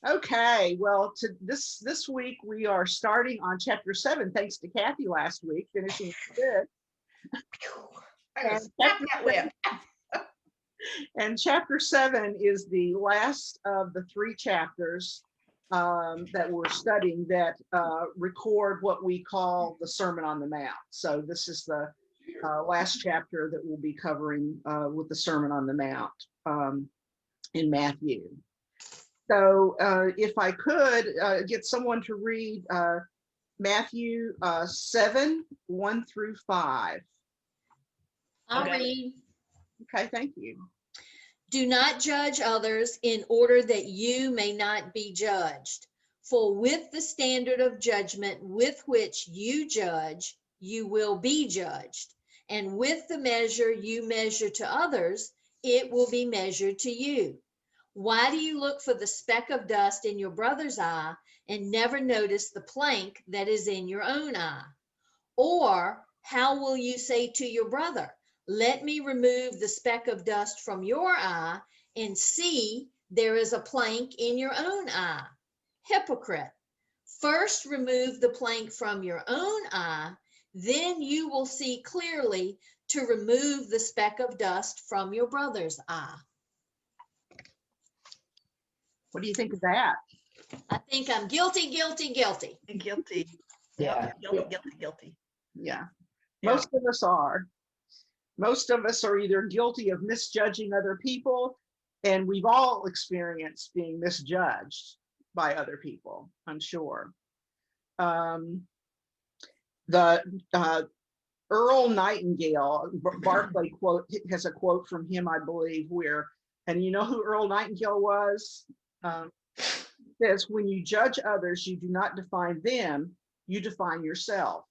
Okay, well, this week we are starting on chapter 7, thanks to Kathy last week, finishing good. I And just snap that whip. chapter 7 is the last of the 3 chapters that we're studying that record what we call the Sermon on the Mount. So this is the last chapter that we'll be covering with the Sermon on the Mount in Matthew. So if I could get someone to read Matthew 7, 1 through 5. I'll Okay. read. Okay, thank you. Do not judge others in order that you may not be judged. For with the standard of judgment with which you judge, you will be judged. And with the measure you measure to others, it will be measured to you. Why do you look for the speck of dust in your brother's eye and never notice the plank that is in your own eye? Or how will you say to your brother, let me remove the speck of dust from your eye, and see, there is a plank in your own eye? Hypocrite, first remove the plank from your own eye, then you will see clearly to remove the speck of dust from your brother's eye. What do you think of that? I think I'm guilty, guilty, guilty. Guilty. Yeah. Guilty. Yeah, Yeah. most of us are. Most of us are either guilty of misjudging other people, and we've all experienced being misjudged by other people, I'm sure. The Earl Nightingale, Barclay quote, has a quote from him, I believe, where, and you know who Earl Nightingale was? Says, when you judge others, you do not define them, you define yourself.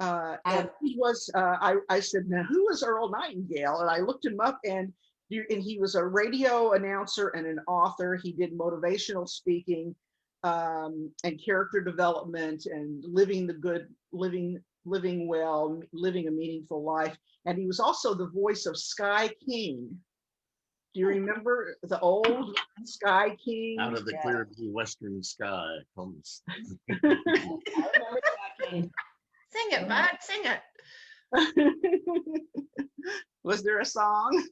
And he was, I said, now who is Earl Nightingale? And I looked him up, and he was a radio announcer and an author. He did motivational speaking and character development and living well, living a meaningful life. And he was also the voice of Sky King. Do you remember the old Sky King? Out of the clear blue western sky comes. I remember talking. Sing it, bud. Sing it. Was there a song?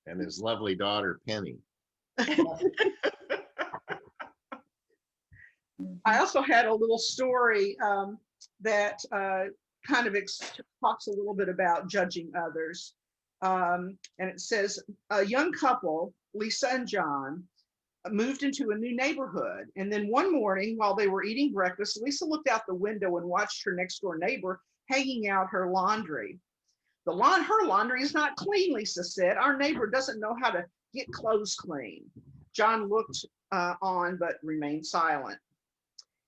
And his lovely daughter, Penny. I also had a little story that kind of talks a little bit about judging others. And it says, a young couple, Lisa and John, moved into a new neighborhood. And then one morning while they were eating breakfast, Lisa looked out the window and watched her next door neighbor hanging out her laundry. Her laundry is not clean, Lisa said. Our neighbor doesn't know how to get clothes clean. John looked on, but remained silent.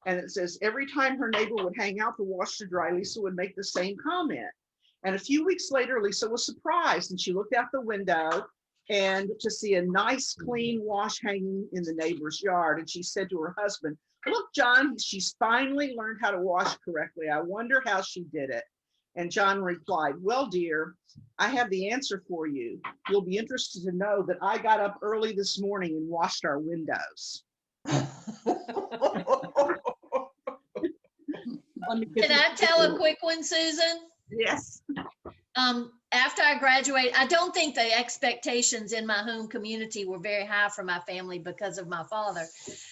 And it says, every time her neighbor would hang out the wash to dry, Lisa would make the same comment. And a few weeks later, Lisa was surprised, and she looked out the window and to see a nice clean wash hanging in the neighbor's yard. And she said to her husband, look, John, she's finally learned how to wash correctly. I wonder how she did it. And John replied, well, dear, I have the answer for you. You'll be interested to know that I got up early this morning and washed our windows. Can I tell a quick one, Susan? Yes. After I graduated, I don't think the expectations in my home community were very high for my family because of my father.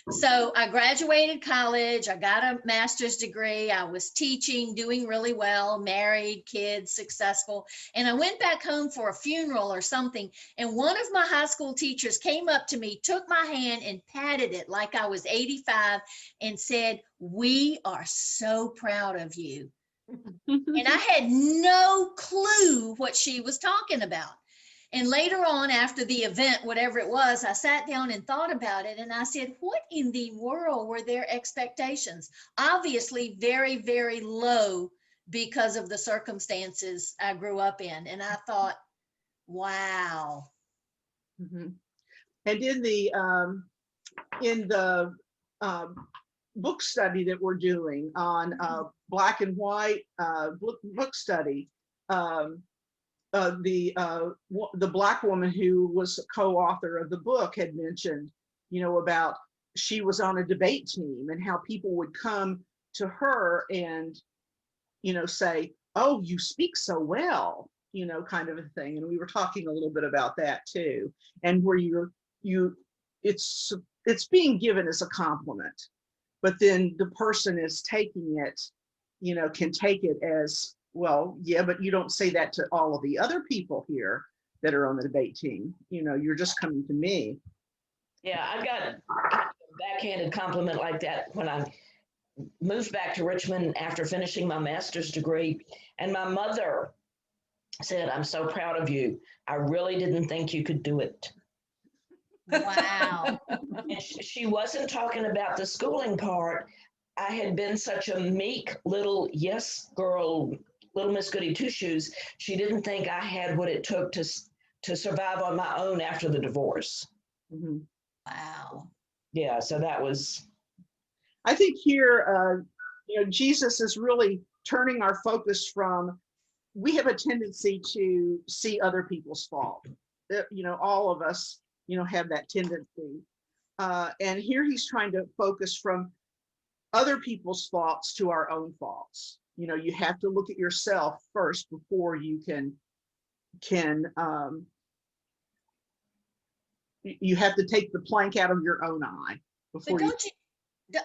So I graduated college, I got a master's degree, I was teaching, doing really well, married, kids, successful. And I went back home for a funeral or something. And one of my high school teachers came up to me, took my hand and patted it like I was 85 and said, we are so proud of you. And I had no clue what she was talking about. And later on, after the event, whatever it was, I sat down and thought about it. And I said, what in the world were their expectations? Obviously, very, very low because of the circumstances I grew up in. And I thought, wow. Mm-hmm. And in the book study that we're doing on black and white book study, the Black woman who was a co-author of the book had mentioned, about she was on a debate team and how people would come to her and, say, oh, you speak so well, kind of a thing. And we were talking a little bit about that too. And where it's being given as a compliment, but then the person is taking it, can take it as, well, yeah, but you don't say that to all of the other people here that are on the debate team. You're just coming to me. Yeah, I got kind of a backhanded compliment like that when I moved back to Richmond after finishing my master's degree. And my mother said, I'm so proud of you. I really didn't think you could do it. Wow. And she wasn't talking about the schooling part. I had been such a meek little yes girl, little Miss Goody Two Shoes. She didn't think I had what it took to survive on my own after the divorce. Mm-hmm. Wow. Yeah, so that was. I think here, Jesus is really turning our focus from, we have a tendency to see other people's fault. All of us, have that tendency. And here he's trying to focus from other people's faults to our own faults. You have to look at yourself first before you can you have to take the plank out of your own eye before But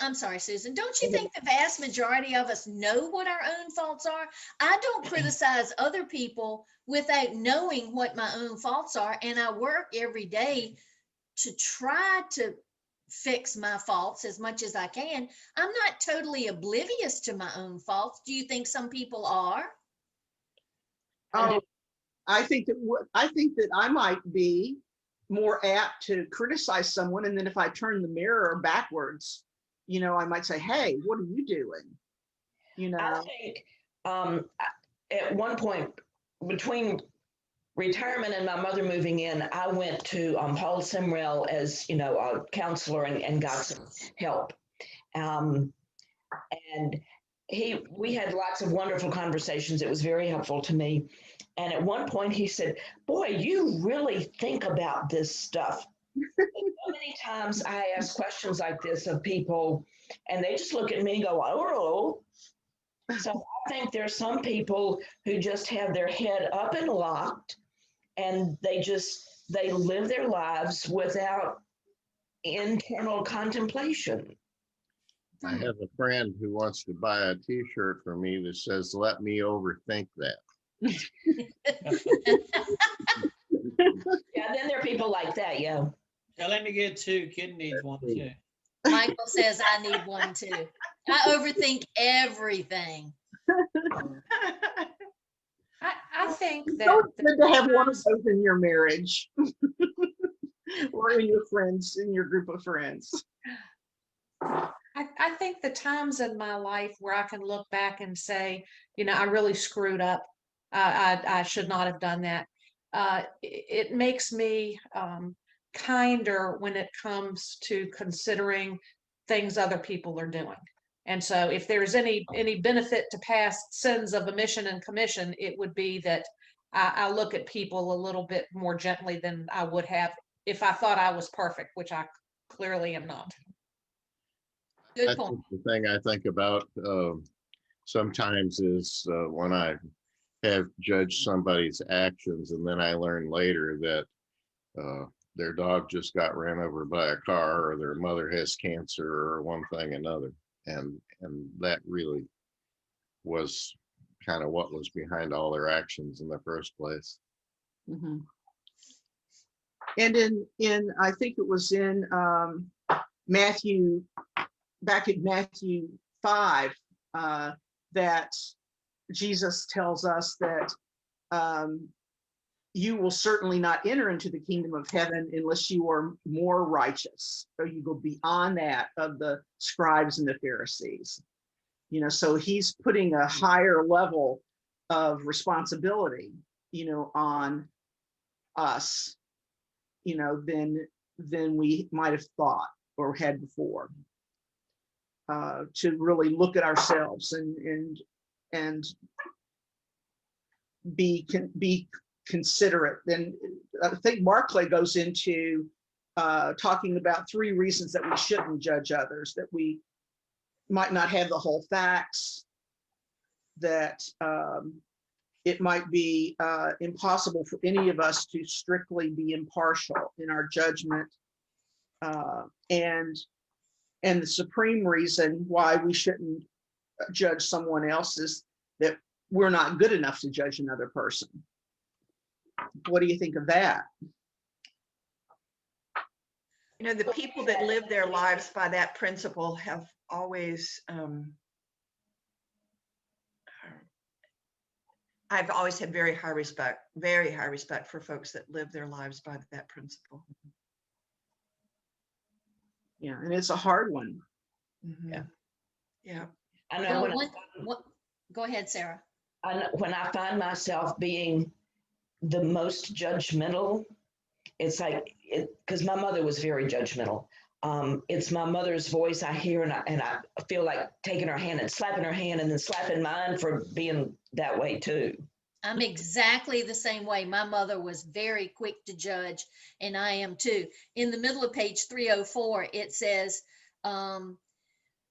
I'm sorry, Susan, don't you think the vast majority of us know what our own faults are? I don't criticize other people without knowing what my own faults are. And I work every day to try to fix my faults as much as I can. I'm not totally oblivious to my own faults. Do you think some people are? Oh, I think that I might be more apt to criticize someone, and then if I turn the mirror backwards, I might say, "Hey, what are you doing?" I think at one point between retirement and my mother moving in, I went to Paul Simrell as a counselor and got some help. And we had lots of wonderful conversations. It was very helpful to me. And at one point he said, boy, you really think about this stuff. So many times I ask questions like this of people and they just look at me and go, oh. So I think there's some people who just have their head up and locked and they live their lives without internal contemplation. I have a friend who wants to buy a t-shirt for me that says, let me overthink that. Yeah, then there are people like that, yeah. Yeah, let me get two. Kid needs one too. Michael says I need one too. I overthink everything. I think that So it's good to have one of those in your marriage or in your group of friends. I think the times in my life where I can look back and say, I really screwed up. I should not have done that. It makes me kinder when it comes to considering things other people are doing. And so if there's any benefit to past sins of omission and commission, it would be that I look at people a little bit more gently than I would have if I thought I was perfect, which I clearly am not. Good I point. think the thing I think about sometimes is when I have judged somebody's actions and then I learn later that their dog just got ran over by a car or their mother has cancer or one thing another. And that really was kind of what was behind all their actions in the first place. Mm-hmm. And in I think it was in Matthew, back in Matthew 5, that Jesus tells us that you will certainly not enter into the kingdom of heaven unless you are more righteous. So you go beyond that of the scribes and the Pharisees. So he's putting a higher level of responsibility, on us, than we might have thought or had before. To really look at ourselves and be considerate. Then I think Barclay goes into talking about 3 reasons that we shouldn't judge others, that we might not have the whole facts, that it might be impossible for any of us to strictly be impartial in our judgment, and the supreme reason why we shouldn't judge someone else is that we're not good enough to judge another person. What do you think of that? You know, the people that live their lives by that principle have always, I've always had very high respect for folks that live their lives by that principle. Yeah, and it's a hard one. Mhm. Yeah. Yeah. I Well, know go ahead, Sarah. when I find myself being the most judgmental, it's like because my mother was very judgmental. It's my mother's voice I hear, and I feel like taking her hand and slapping her hand and then slapping mine for being that way too. I'm exactly the same way. My mother was very quick to judge, and I am too. In the middle of page 304, it says,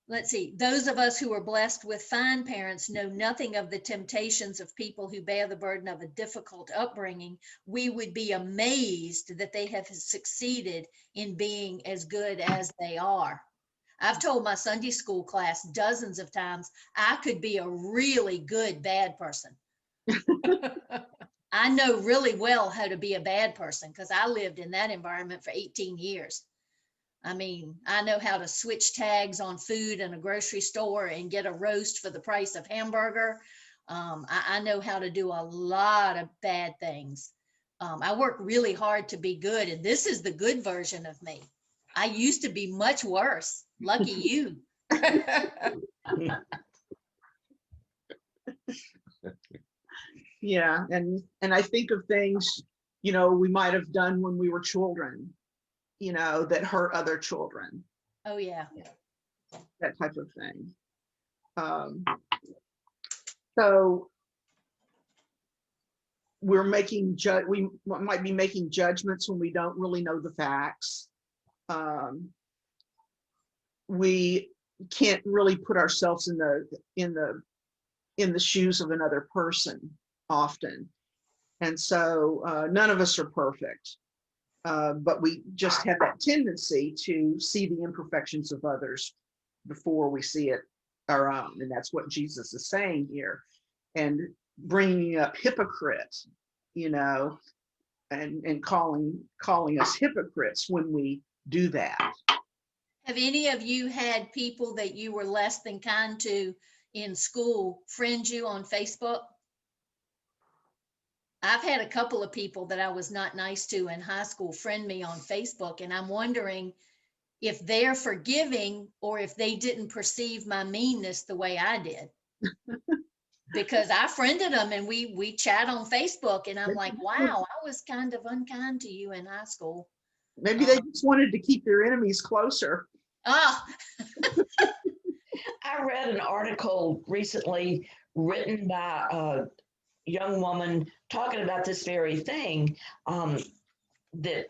let's see, those of us who are blessed with fine parents know nothing of the temptations of people who bear the burden of a difficult upbringing. We would be amazed that they have succeeded in being as good as they are. I've told my Sunday school class dozens of times, I could be a really good bad person. I know really well how to be a bad person because I lived in that environment for 18 years. I mean, I know how to switch tags on food in a grocery store and get a roast for the price of hamburger. I know how to do a lot of bad things. I work really hard to be good, and this is the good version of me. I used to be much worse. Lucky you. Yeah, and I think of things, you know, we might have done when we were children, you know, that hurt other children, Oh, yeah. that type of thing. So we might be making judgments when we don't really know the facts. We can't really put ourselves in the shoes of another person often. And so none of us are perfect, but we just have that tendency to see the imperfections of others before we see it our own. And that's what Jesus is saying here. And bringing up hypocrites, you know, and calling us hypocrites when we do that. Have any of you had people that you were less than kind to in school friend you on Facebook? I've had a couple of people that I was not nice to in high school friend me on Facebook, and I'm wondering if they're forgiving or if they didn't perceive my meanness the way I did. Because I friended them and we chat on Facebook, and I'm like, wow, I was kind of unkind to you in high school. Maybe they just wanted to keep their enemies closer. Ah, I read an article recently written by a young woman talking about this very thing, that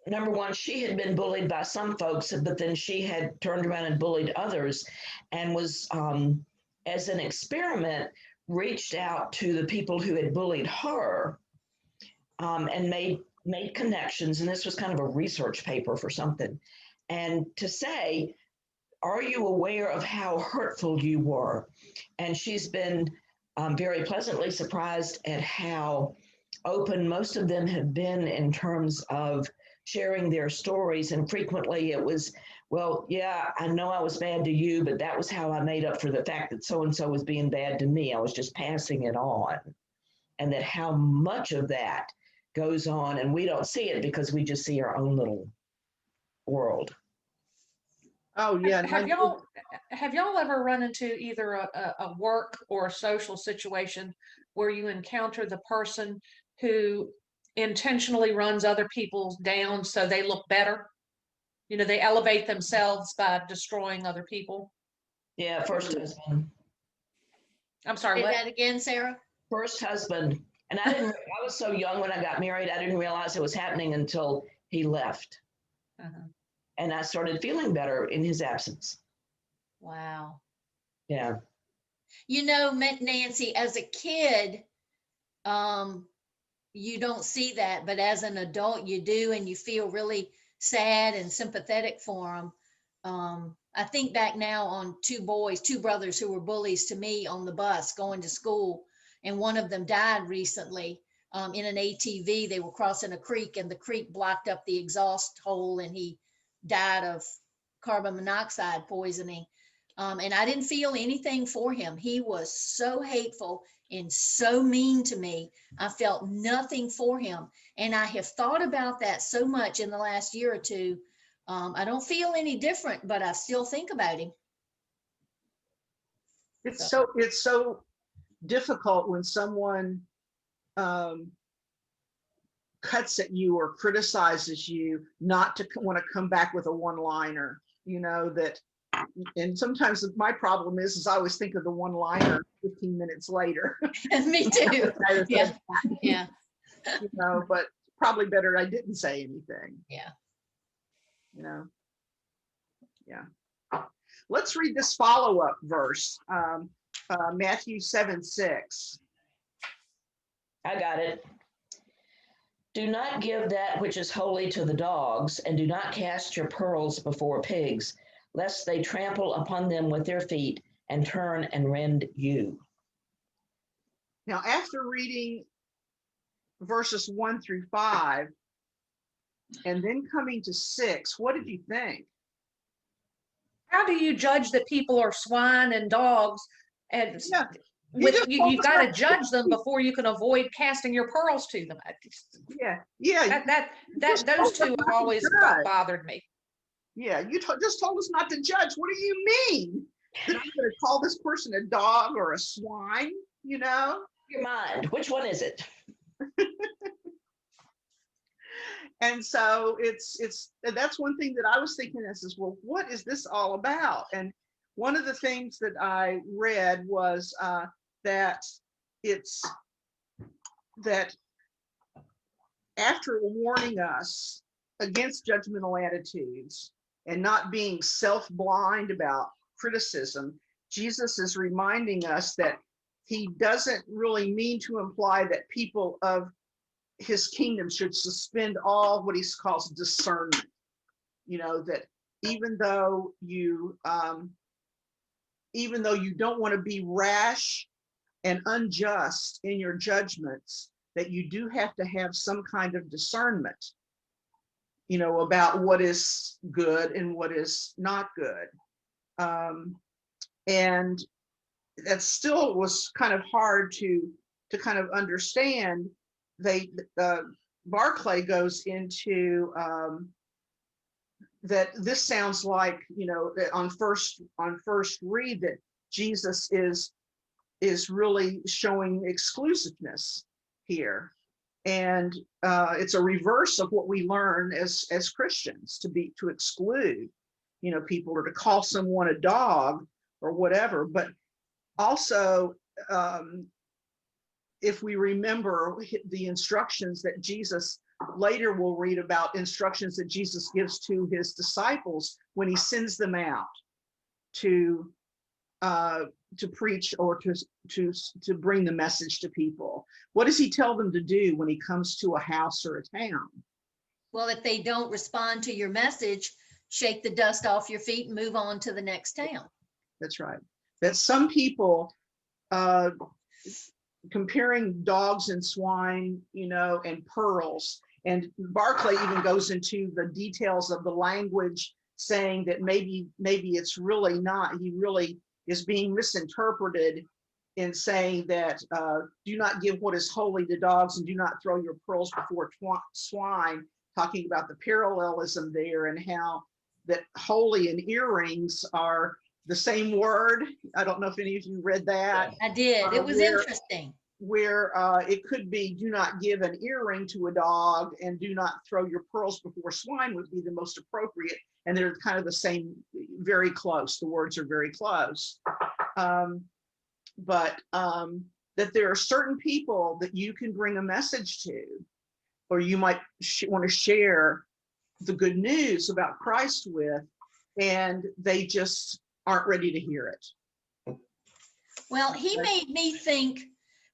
number one, she had been bullied by some folks, but then she had turned around and bullied others, and was, as an experiment, reached out to the people who had bullied her, and made connections. And this was kind of a research paper for something. And to say, are you aware of how hurtful you were? And she's been very pleasantly surprised at how open most of them have been in terms of sharing their stories. And frequently it was, well, yeah, I know I was bad to you, but that was how I made up for the fact that so-and-so was being bad to me. I was just passing it on. And that how much of that goes on, and we don't see it because we just see our own little world. Oh yeah. Have y'all ever run into either a work or a social situation where you encounter the person who intentionally runs other people down so they look better? You know, they elevate themselves by destroying other people. Yeah, first husband. I'm sorry, say what? that again, Sarah. First husband. And I was so young when I got married, I didn't realize it was happening until he left. Uh-huh. And I started feeling better in his absence. Wow. Yeah. You know, Nancy, as a kid, you don't see that, but as an adult, you do, and you feel really sad and sympathetic for them. I think back now on two brothers who were bullies to me on the bus going to school, and one of them died recently in an ATV. They were crossing a creek, and the creek blocked up the exhaust hole, and he died of carbon monoxide poisoning. And I didn't feel anything for him. He was so hateful and so mean to me. I felt nothing for him. And I have thought about that so much in the last year or two. I don't feel any different, but I still think about him. It's so difficult when someone cuts at you or criticizes you not to want to come back with a one-liner, that. And sometimes my problem is I always think of the one-liner 15 minutes later. Me too. Yeah. Yeah. But probably better I didn't say anything. Yeah. Yeah. Let's read this follow-up verse, Matthew 7:6. I got it. Do not give that which is holy to the dogs, and do not cast your pearls before pigs, lest they trample upon them with their feet and turn and rend you. Now, after reading verses 1-5, and then coming to 6, what did you think? How do you judge that people are swine and dogs? And Yeah. you've got to judge them before you can avoid casting your pearls to them. Yeah. Those two have always bothered me. Yeah, you just told us not to judge. What do you mean? That I'm going to call this person a dog or a swine? Your mind, which one is it? And so that's one thing that I was thinking is, well, what is this all about? And one of the things that I read was that after warning us against judgmental attitudes and not being self-blind about criticism, Jesus is reminding us that he doesn't really mean to imply that people of his kingdom should suspend all what he calls discernment. That even though you don't want to be rash and unjust in your judgments, that you do have to have some kind of discernment, about what is good and what is not good. And that still was kind of hard to kind of understand. Barclay goes into that this sounds like, on first read, that Jesus is really showing exclusiveness here. And it's a reverse of what we learn as Christians, to exclude, people, or to call someone a dog or whatever. But also, if we remember the instructions that Jesus later we'll read about, instructions that Jesus gives to his disciples when he sends them out to preach or to bring the message to people. What does he tell them to do when he comes to a house or a town? Well, if they don't respond to your message, shake the dust off your feet and move on to the next town. That's right. That some people, comparing dogs and swine, and pearls, and Barclay even goes into the details of the language, saying that maybe it's really not, he really is being misinterpreted in saying that do not give what is holy to dogs and do not throw your pearls before swine, talking about the parallelism there, and how that holy and earrings are the same word. I don't know if any of you read that. I did. It was interesting. Where it could be, do not give an earring to a dog and do not throw your pearls before swine would be the most appropriate. And they're kind of the same, very close. The words are very close. But that there are certain people that you can bring a message to, or you might want to share the good news about Christ with, and they just aren't ready to hear it. Well, he made me think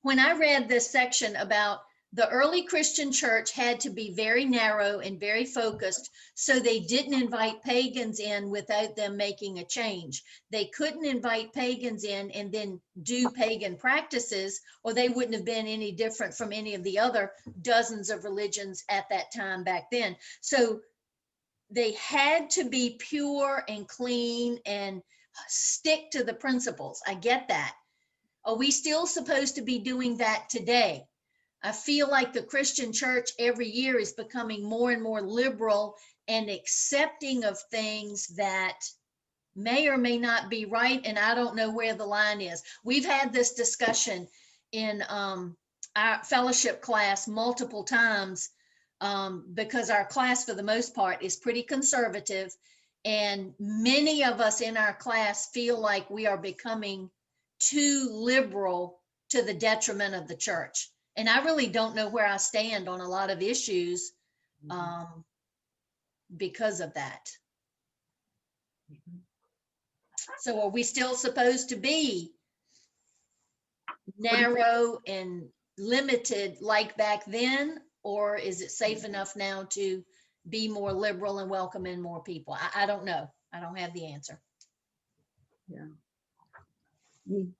when I read this section about the early Christian church had to be very narrow and very focused, so they didn't invite pagans in without them making a change. They couldn't invite pagans in and then do pagan practices, or they wouldn't have been any different from any of the other dozens of religions at that time back then. So they had to be pure and clean and stick to the principles. I get that. Are we still supposed to be doing that today? I feel like the Christian church every year is becoming more and more liberal and accepting of things that may or may not be right. And I don't know where the line is. We've had this discussion in our fellowship class multiple times because our class, for the most part, is pretty conservative. And many of us in our class feel like we are becoming too liberal to the detriment of the church. And I really don't know where I stand on a lot of issues because of that. So are we still supposed to be narrow and limited like back then? Or is it safe enough now to be more liberal and welcome in more people? I don't know. I don't have the answer. Yeah.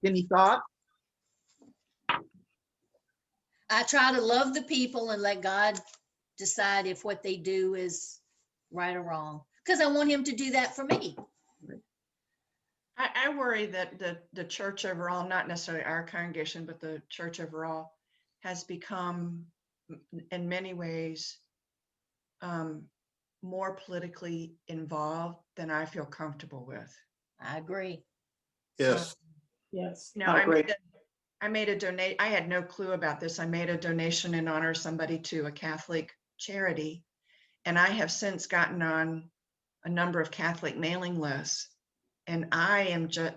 Any thought? I try to love the people and let God decide if what they do is right or wrong, because I want him to do that for me. I worry that the church overall, not necessarily our congregation, but the church overall has become in many ways more politically involved than I feel comfortable with. I agree. Yes. Yes. No, I made a donate. I had no clue about this. I made a donation in honor of somebody to a Catholic charity, and I have since gotten on a number of Catholic mailing lists. And I am just,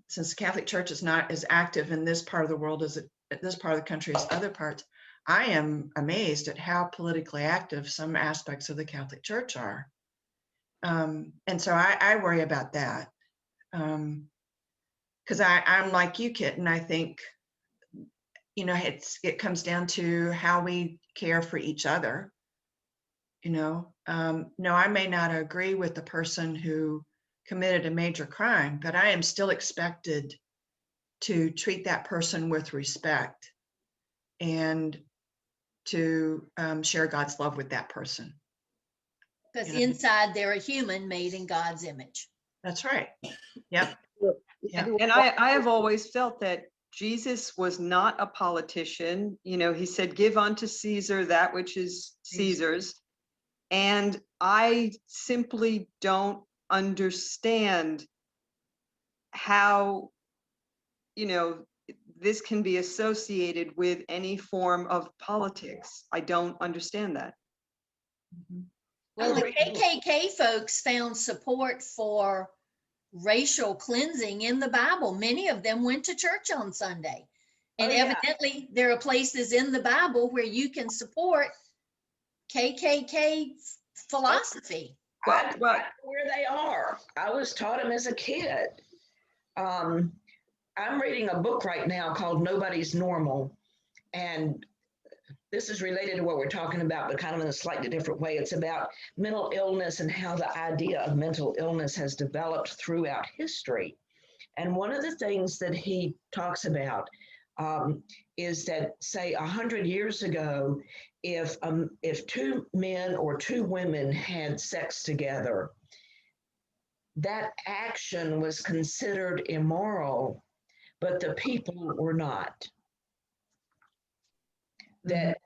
since the Catholic Church is not as active in this part of the world as this part of the country as other parts, I am amazed at how politically active some aspects of the Catholic Church are. And so I worry about that. Because I'm like you, Kit, and I think, it comes down to how we care for each other. No, I may not agree with the person who committed a major crime, but I am still expected to treat that person with respect and to share God's love with that person. Because inside they're a human made in God's image. That's right. Yep. Yeah. And I have always felt that Jesus was not a politician. He said, give unto Caesar that which is Caesar's. And I simply don't understand how, this can be associated with any form of politics. I don't understand that. Well, the KKK folks found support for racial cleansing in the Bible. Many of them went to church on Sunday. And evidently there are places in the Bible where you can support KKK philosophy. But where they are, I was taught them as a kid. I'm reading a book right now called Nobody's Normal. And this is related to what we're talking about, but kind of in a slightly different way. It's about mental illness and how the idea of mental illness has developed throughout history. And one of the things that he talks about is that, say, 100 years ago, if two men or two women had sex together, that action was considered immoral, but the people were not. That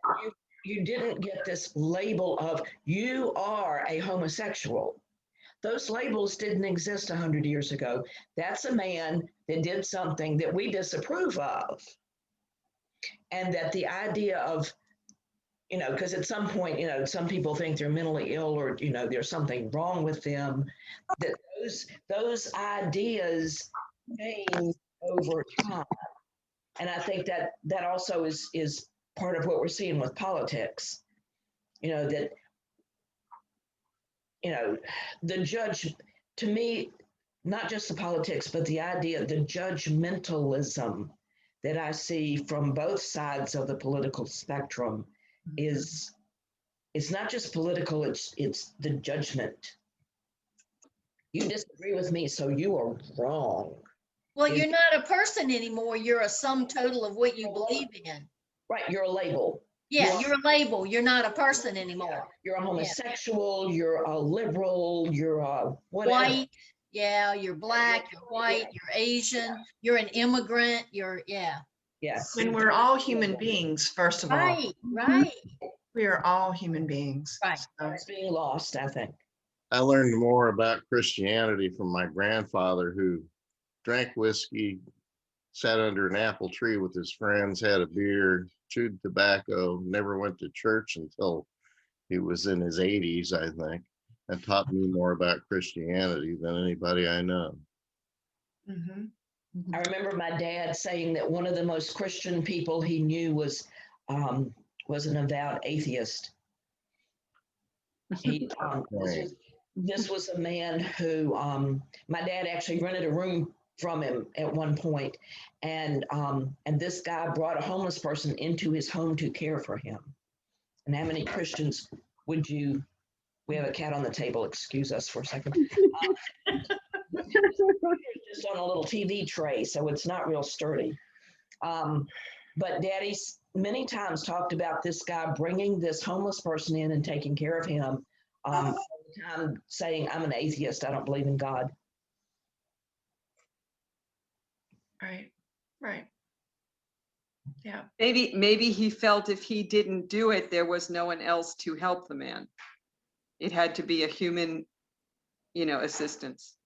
you didn't get this label of you are a homosexual. Those labels didn't exist 100 years ago. That's a man that did something that we disapprove of. And that the idea of, because at some point, some people think they're mentally ill or, there's something wrong with them, that those ideas change over time. And I think that that also is part of what we're seeing with politics. That, the judge, to me, not just the politics, but the idea, the judgmentalism that I see from both sides of the political spectrum is, it's not just political, it's the judgment. You disagree with me, so you are wrong. Well, you're not a person anymore. You're a sum total of what you believe in. Right, you're a label. Yeah, you're a label. You're not a person anymore. You're a homosexual, you're a liberal, you're a whatever. White, yeah, you're black, you're white, you're Asian, you're an immigrant, yeah. Yes. When we're all human beings, first of all, Right. we are all human beings. Right. So, It's being lost, I think. I learned more about Christianity from my grandfather, who drank whiskey, sat under an apple tree with his friends, had a beer, chewed tobacco, never went to church until he was in his 80s, I think, and taught me more about Christianity than anybody I know. mhm. I remember my dad saying that one of the most Christian people he knew was an avowed atheist. He, this was a man who, my dad actually rented a room from him at one point, and this guy brought a homeless person into his home to care for him. And how many Christians would you? We have a cat on the table. Excuse us for a second. Just on a little TV tray, so it's not real sturdy. But Daddy's many times talked about this guy bringing this homeless person in and taking care of him. All the time saying, "I'm an atheist. I don't believe in God." Right. Yeah. Maybe he felt if he didn't do it, there was no one else to help the man. It had to be a human, assistance.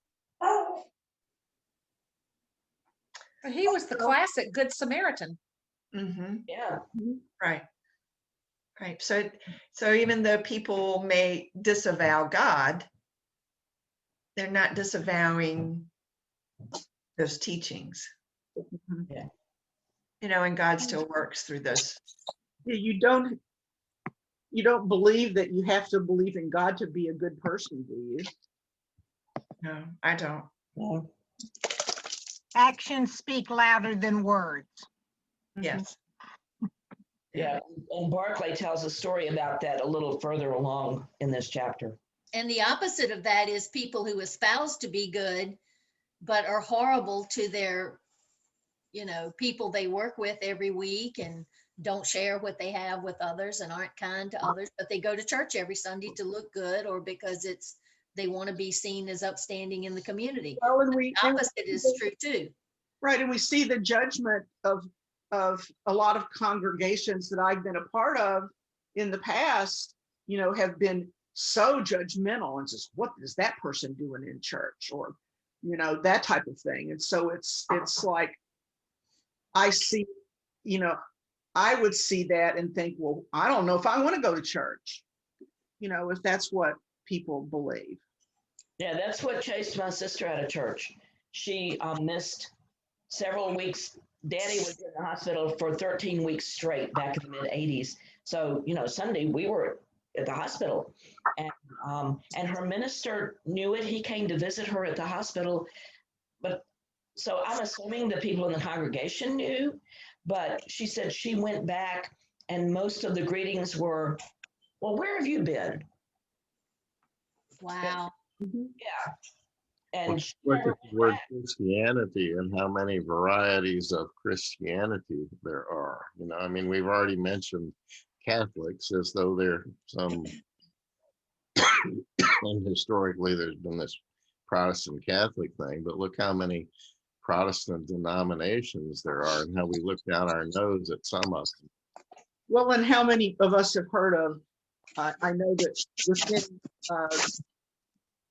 But he was the classic Good Samaritan. Mhm. Yeah. Right. So even though people may disavow God, they're not disavowing those teachings. Yeah. And God still works through those. You don't believe that you have to believe in God to be a good person, do you? No, I don't. Yeah. Actions speak louder than words. Yes. Yeah. And Barclay tells a story about that a little further along in this chapter. And the opposite of that is people who espouse to be good, but are horrible to their, people they work with every week and don't share what they have with others and aren't kind to others, but they go to church every Sunday to look good or because they want to be seen as upstanding in the community. Well, and The opposite is true too. right, and we see the judgment of a lot of congregations that I've been a part of in the past, have been so judgmental and just, what is that person doing in church, or that type of thing. And so it's like I see, I would see that and think, well, I don't know if I want to go to church, if that's what people believe. Yeah, that's what chased my sister out of church. She missed several weeks. Daddy was in the hospital for 13 weeks straight back in the mid 80s. So, Sunday we were at the hospital, and her minister knew it. He came to visit her at the hospital, but so I'm assuming the people in the congregation knew, but she said she went back and most of the greetings were, "Well, where have you been?" Wow. Yeah. And Look at the word Christianity and how many varieties of Christianity there are. We've already mentioned Catholics as though they're some, and historically there's been this Protestant Catholic thing, but look how many Protestant denominations there are and how we look down our nose at some of them. Well, and how many of us have heard of, I know that within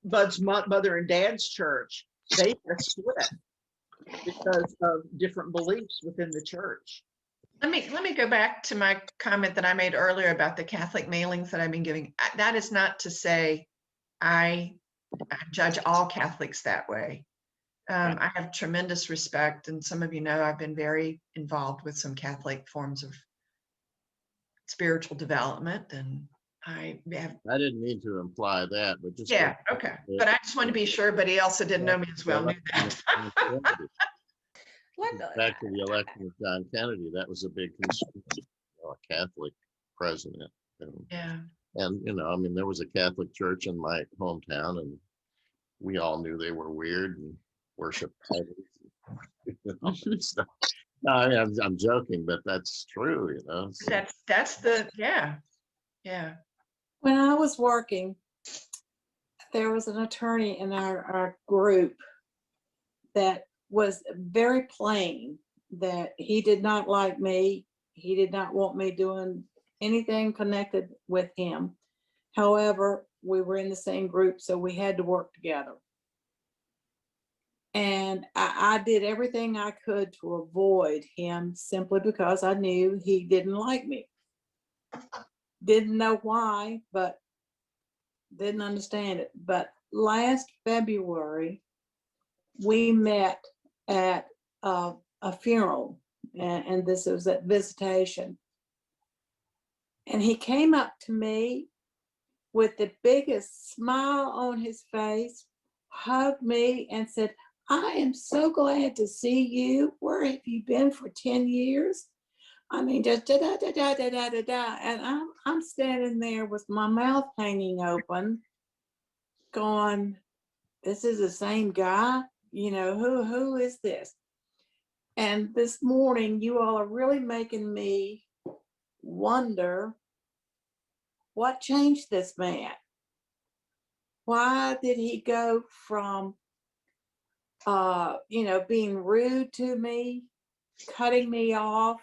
Bud's mother and dad's church, they had split because of different beliefs within the church. Let me go back to my comment that I made earlier about the Catholic mailings that I've been giving. That is not to say I judge all Catholics that way. I have tremendous respect, and some of you know I've been very involved with some Catholic forms of spiritual development, and I have, I didn't mean to imply that, but just. yeah, okay. But I just wanted to be sure everybody else that didn't know me as well knew that. Back to the election of John Kennedy, that was a big concern, a Catholic president. Yeah. And, I mean, there was a Catholic church in my hometown, and we all knew they were weird and worshiped idols. No, I mean, I'm joking, but that's true, so. That's the, yeah. When I was working, there was an attorney in our group that was very plain that he did not like me. He did not want me doing anything connected with him. However, we were in the same group, so we had to work together. And I did everything I could to avoid him simply because I knew he didn't like me. Didn't know why, but didn't understand it. But last February, we met at a funeral, and this was at visitation. And he came up to me with the biggest smile on his face, hugged me and said, "I am so glad to see you. Where have you been for 10 years? I mean, just da da da da da da da da." And I'm standing there with my mouth hanging open, going, "This is the same guy? Who is this?" And this morning, you all are really making me wonder what changed this man. Why did he go from being rude to me, cutting me off,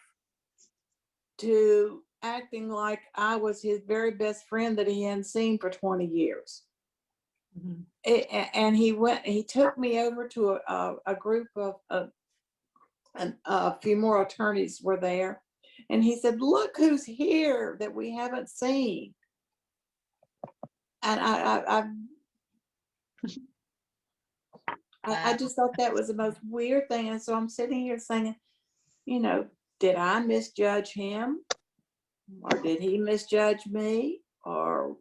to acting like I was his very best friend that he hadn't seen for 20 years. And he took me over to a group of a few more attorneys were there. And he said, "Look who's here that we haven't seen." And I just thought that was the most weird thing. And so I'm sitting here saying, did I misjudge him? Or did he misjudge me? Or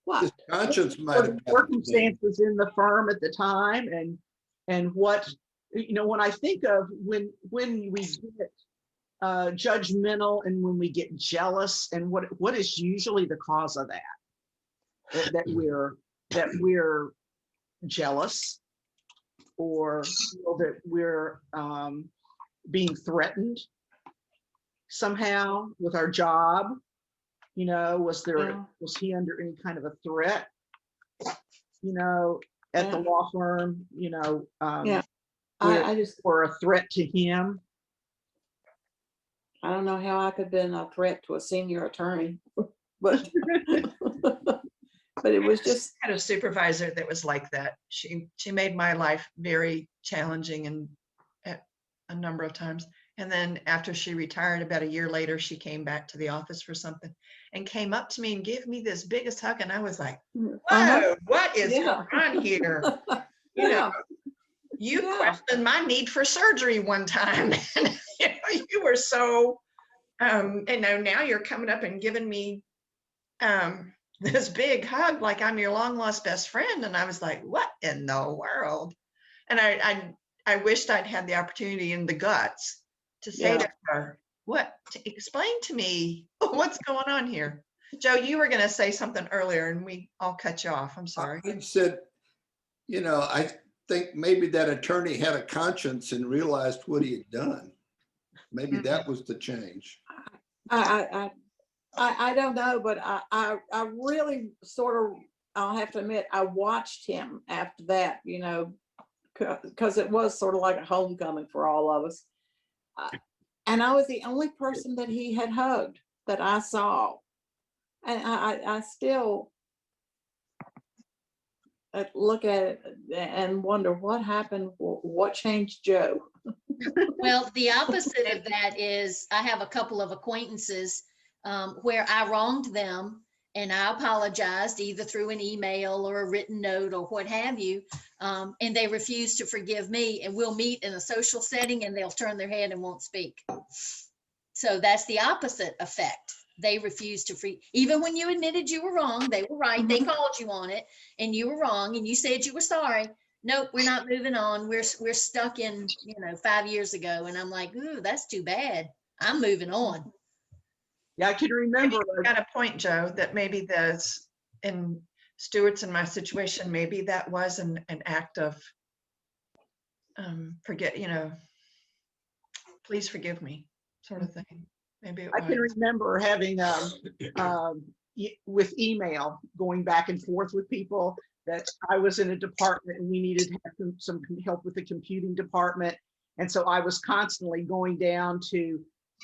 what? His conscience might What have. the circumstances in the firm at the time, and what, when I think of when we get judgmental and when we get jealous, and what is usually the cause of that we're jealous, or feel that we're being threatened somehow with our job. Was he under any kind of a threat, at the law firm, I just, or a threat to him? I don't know how I could have been a threat to a senior attorney, but but it was just, I had a supervisor that was like that. She made my life very challenging and at a number of times. And then after she retired, about a year later, she came back to the office for something and came up to me and gave me this biggest hug. And I was like, whoa, what is going on here? You questioned my need for surgery one time. And, you were so, now you're coming up and giving me this big hug like I'm your long lost best friend. And I was like, what in the world? And I wished I'd had the opportunity and the guts to say to her, to explain to me what's going on here. Joe, you were going to say something earlier and we all cut you off. I'm sorry. I said, I think maybe that attorney had a conscience and realized what he had done. Maybe that was the change. I don't know, but I really sort of, I'll have to admit, I watched him after that, because it was sort of like a homecoming for all of us. And I was the only person that he had hugged that I saw. And I still look at it and wonder what happened, what changed Joe. Well, the opposite of that is I have a couple of acquaintances where I wronged them And I apologized either through an email or a written note or what have you. And they refused to forgive me, and we'll meet in a social setting and they'll turn their head and won't speak. So that's the opposite effect. They refused to even when you admitted you were wrong, they were right. They called you on it and you were wrong and you said you were sorry. Nope, we're not moving on. We're stuck in, 5 years ago. And I'm like, ooh, that's too bad. I'm moving on. Yeah, I can remember. You got a point, Joe, that maybe in Stuart's and my situation, maybe that was an act of please forgive me sort of thing. Maybe it I can was. remember having with email going back and forth with people that I was in a department and we needed to have some help with the computing department. And so I was constantly going down to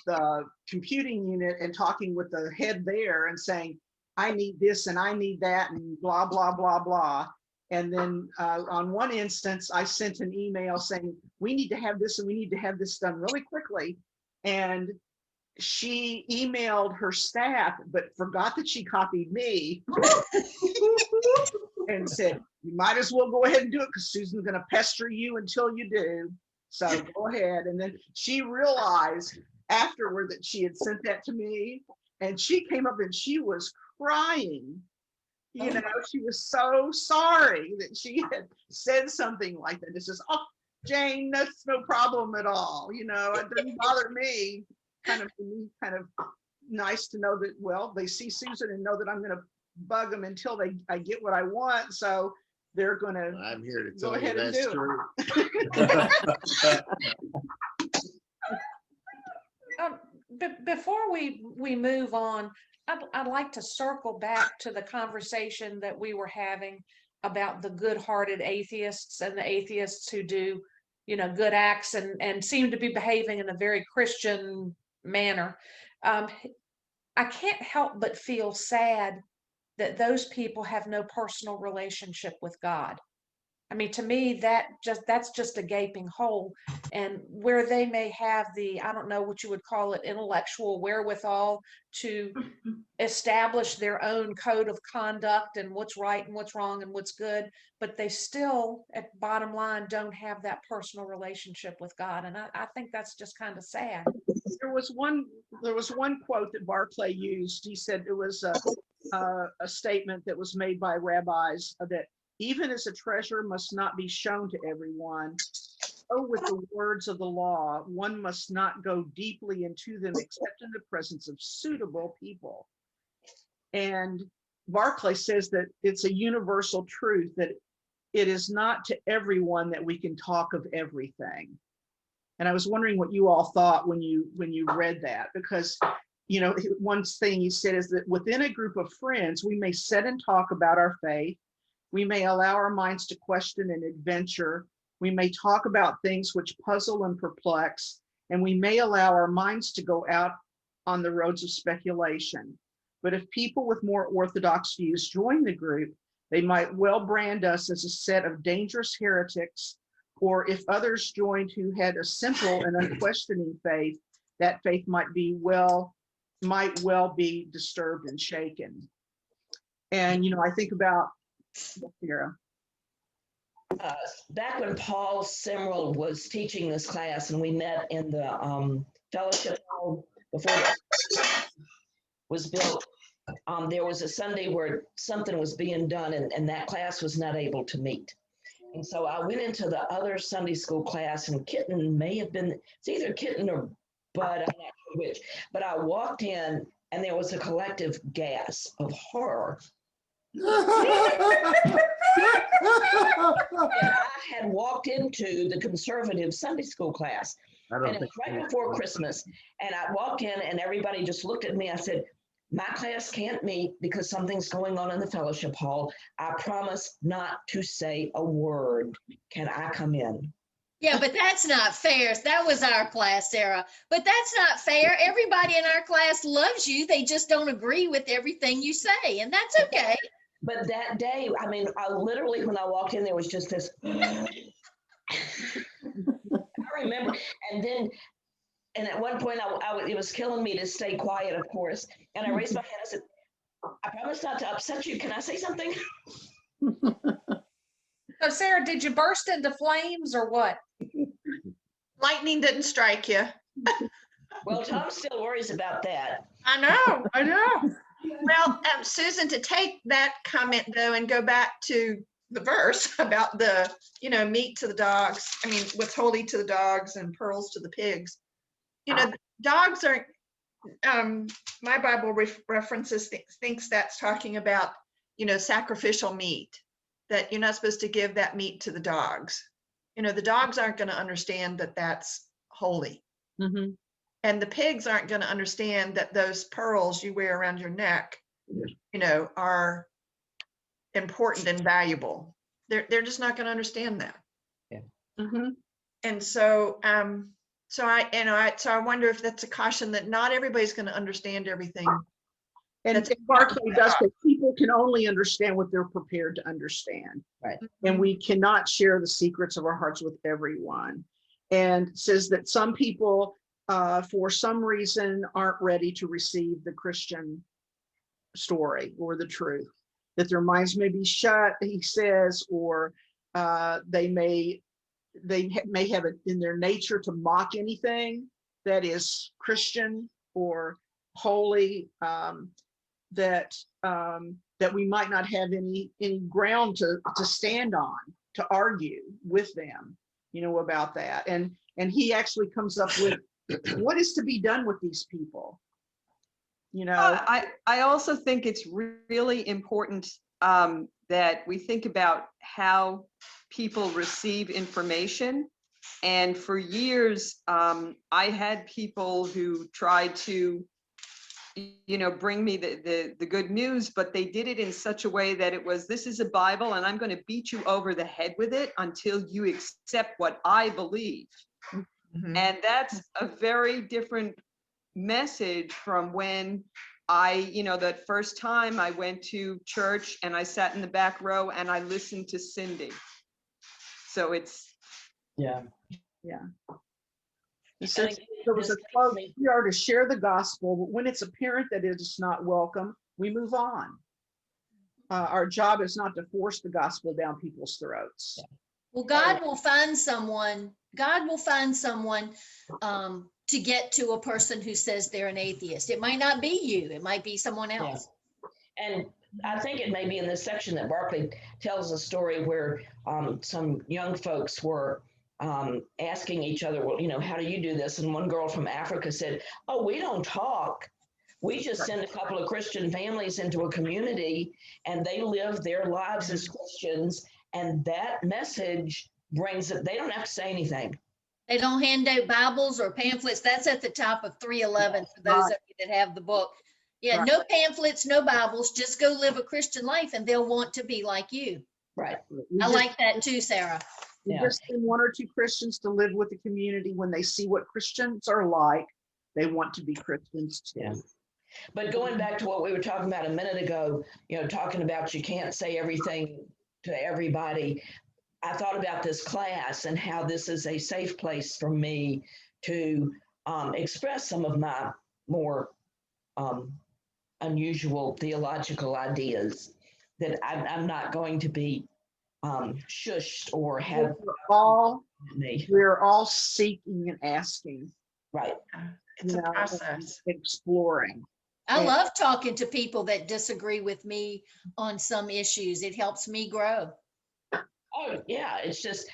the computing unit and talking with the head there and saying, I need this and I need that and blah, blah, blah, blah. And then on one instance, I sent an email saying, we need to have this and we need to have this done really quickly. And she emailed her staff, but forgot that she copied me and said, you might as well go ahead and do it because Susan's going to pester you until you do. So go ahead. And then she realized afterward that she had sent that to me, and she came up and she was crying. She was so sorry that she had said something like that. It says, oh, Jane, that's no problem at all. It doesn't bother me. Kind of nice to know that, well, they see Susan and know that I'm going to bug them until I get what I want. So they're going to I'm here to go tell you ahead and that's do true. But before we move on, I'd like to circle back to the conversation that we were having about the good-hearted atheists and the atheists who do, good acts and seem to be behaving in a very Christian manner. I can't help but feel sad that those people have no personal relationship with God. I mean, to me, that's just a gaping hole. And where they may have I don't know what you would call it, intellectual wherewithal to establish their own code of conduct and what's right and what's wrong and what's good, but they still, at bottom line, don't have that personal relationship with God. And I think that's just kind of sad. There was one quote that Barclay used. He said it was a statement that was made by rabbis that even as a treasure must not be shown to everyone, so with the words of the law, one must not go deeply into them except in the presence of suitable people. And Barclay says that it's a universal truth that it is not to everyone that we can talk of everything. And I was wondering what you all thought when you read that, because one thing he said is that within a group of friends, we may sit and talk about our faith. We may allow our minds to question and adventure. We may talk about things which puzzle and perplex, and we may allow our minds to go out on the roads of speculation. But if people with more orthodox views join the group, they might well brand us as a set of dangerous heretics, or if others joined who had a simple and unquestioning faith, that faith might well be disturbed and shaken. And I think about Sarah. Back when Paul Simrel was teaching this class and we met in the fellowship hall before it was built, there was a Sunday where something was being done and that class was not able to meet. And so I went into the other Sunday school class, and Kitten may have been, it's either Kitten or Bud, I'm not sure which, but I walked in and there was a collective gasp of horror. I had walked into the conservative Sunday school class, and it was right before Christmas, and I walked in and everybody just looked at me. I said, my class can't meet because something's going on in the fellowship hall. I promise not to say a word. Can I come in? Yeah, but that's not fair. That was our class, Sarah. But that's not fair. Everybody in our class loves you. They just don't agree with everything you say, and that's okay. But that day, I mean, I literally, when I walked in, there was just this, I remember, and at one point, it was killing me to stay quiet, of course, and I raised my hand and said, I promise not to upset you. Can I say something? So Sarah, did you burst into flames or what? Lightning didn't strike you. Well, Tom still worries about that. I know. Well, Susan, to take that comment though and go back to the verse about the, meat to the dogs, I mean, what's holy to the dogs and pearls to the pigs. Dogs are, my Bible references thinks that's talking about, sacrificial meat, that you're not supposed to give that meat to the dogs. The dogs aren't going to understand that that's holy. Mhm. And the pigs aren't going to understand that those pearls you wear around your neck, are important and valuable. They're just not going to understand that. Mhm. And so, I wonder if that's a caution that not everybody's going to understand everything. And That's Barclay does say people can only understand what they're prepared to understand. Right. And we cannot share the secrets of our hearts with everyone. And says that some people, for some reason, aren't ready to receive the Christian story or the truth, that their minds may be shut, he says, or they may have it in their nature to mock anything that is Christian or holy, that we might not have any ground to stand on, to argue with them, about that. And he actually comes up with what is to be done with these people. I also think it's really important that we think about how people receive information. And for years, I had people who tried to, bring me the good news, but they did it in such a way that it was, this is a Bible and I'm going to beat you over the head with it until you accept what I believe. Mhm. And that's a very different message from when that first time I went to church and I sat in the back row and I listened to Cindy. So it's, Yeah. He says there was a quote, we are to share the gospel, but when it's apparent that it is not welcome, we move on. Our job is not to force the gospel down people's throats. Well, God will find someone to get to a person who says they're an atheist. It might not be you, it might be someone else. And I think it may be in this section that Barclay tells a story where some young folks were asking each other, well, how do you do this? And one girl from Africa said, oh, we don't talk. We just send a couple of Christian families into a community and they live their lives as Christians. And that message brings it, they don't have to say anything. They don't hand out Bibles or pamphlets. That's at the top of 311 for those of you that have the book. Yeah, Right. No pamphlets, no Bibles, just go live a Christian life and they'll want to be like you. Right. I like that too, Sarah. We just send one or two Christians to live with the community. When they see what Christians are like, they want to be Christians too. Yeah. But going back to what we were talking about a minute ago, talking about you can't say everything to everybody. I thought about this class and how this is a safe place for me to express some of my more unusual theological ideas, that I'm not going to be shushed or have we're all seeking and asking. Right. It's a process. Exploring. I love talking to people that disagree with me on some issues. It helps me grow. Oh, yeah. It's just,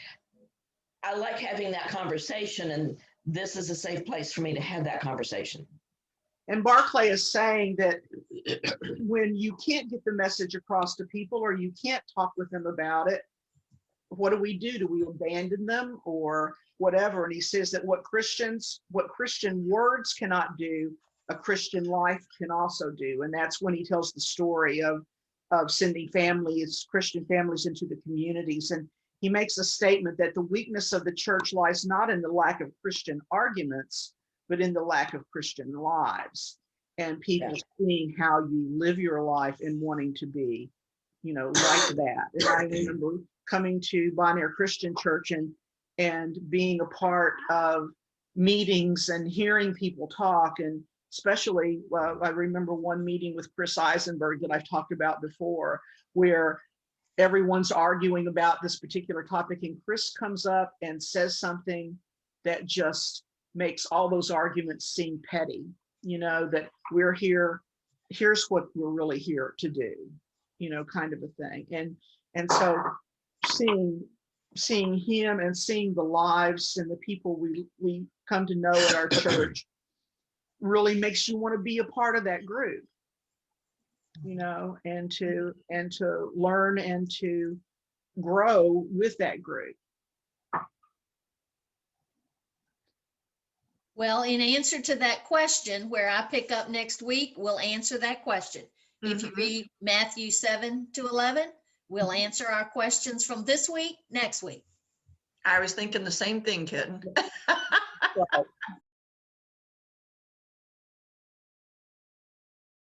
I like having that conversation, and this is a safe place for me to have that conversation. And Barclay is saying that when you can't get the message across to people or you can't talk with them about it, what do we do? Do we abandon them or whatever? And he says that what Christian words cannot do, a Christian life can also do. And that's when he tells the story of sending Christian families into the communities. And he makes a statement that the weakness of the church lies not in the lack of Christian arguments, but in the lack of Christian lives and people seeing how you live your life and wanting to be, like that. And I remember coming to Bon Air Christian Church and being a part of meetings and hearing people talk and especially, I remember one meeting with Chris Eisenberg that I've talked about before, where everyone's arguing about this particular topic and Chris comes up and says something that just makes all those arguments seem petty, that we're here, here's what we're really here to do, kind of a thing. And so seeing him and seeing the lives and the people we come to know at our church really makes you want to be a part of that group, and to learn and to grow with that group. Well, in answer to that question, where I pick up next week, we'll answer that question. If you read Matthew 7-11, we'll answer our questions from this week, next week. I was thinking the same thing, Kitten.